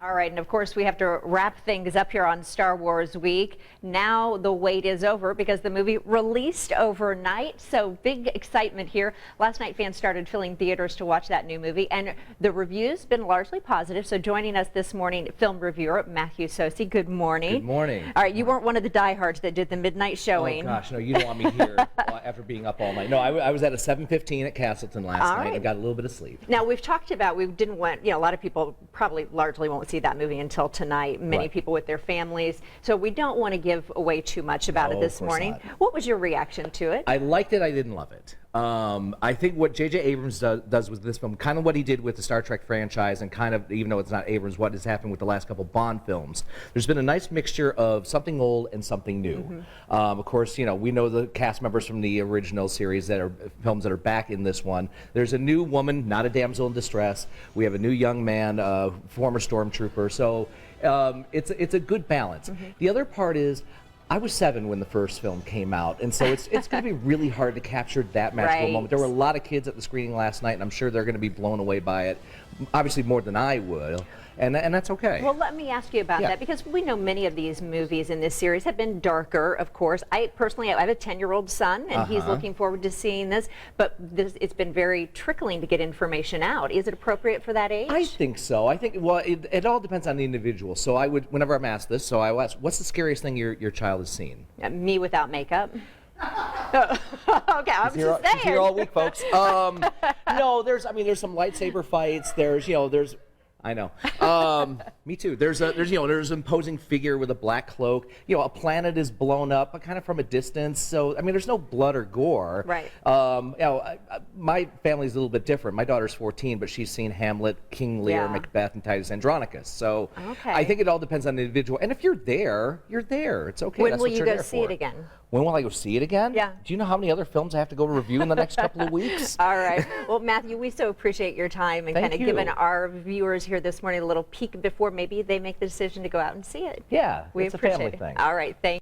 All right, and of course we have to wrap things up here on Star Wars Week. Now the wait is over because the movie released overnight, so big excitement here. Last night fans started filling theaters to watch that new movie, and the reviews been largely positive. So joining us this morning, film reviewer Matthew Socey. Good morning. Good morning. All right, you weren't one of the diehards that did the midnight showing. Oh gosh, no, you don't want me here after being up all night. No, I was at a 7:15 at Castleton last night. I got a little bit of sleep. Now we've talked about, we didn't want, a lot of people probably largely won't see that movie until tonight. Many people with their families. So we don't want to give away too much about it this morning. Not. What was your reaction to it? I liked it. I didn't love it. I think what J.J. Abrams does with this film, kind of what he did with the Star Trek franchise, and kind of, even though it's not Abrams, what has happened with the last couple Bond films. There's been a nice mixture of something old and something new. Of course, we know the cast members from the original series that are films that are back in this one. There's a new woman, not a damsel in distress. We have a new young man, former stormtrooper. So it's a good balance. The other part is, I was 7 when the first film came out, and so it's going to be really hard to capture that magical moment. There were a lot of kids at the screening last night, and I'm sure they're going to be blown away by it, obviously more than I would, and that's okay. Well, let me ask you about that, because we know many of these movies in this series have been darker, of course. I have a 10-year-old son, and he's looking forward to seeing this, but it's been very trickling to get information out. Is it appropriate for that age? I think so. I think, well, it all depends on the individual. So I would, whenever I'm asked this, I will ask, what's the scariest thing your child has seen? Me without makeup. Okay, I was just saying. She's here all week, folks. No, there's some lightsaber fights. There's I know. Me too. There's an imposing figure with a black cloak. A planet is blown up, but kind of from a distance. So there's no blood or gore. Right. My family's a little bit different. My daughter's 14, but she's seen Hamlet, King Lear, Macbeth, and Titus Andronicus. So I think it all depends on the individual. And if you're there, you're there. It's okay. When will you go see it again? When will I go see it again? Yeah. Do you know how many other films I have to go review in the next couple of weeks? All right. Well, Matthew, we so appreciate your time and kind of giving our viewers here this morning a little peek before maybe they make the decision to go out and see it. Yeah, we it's appreciate a family thing. All right. Thank you.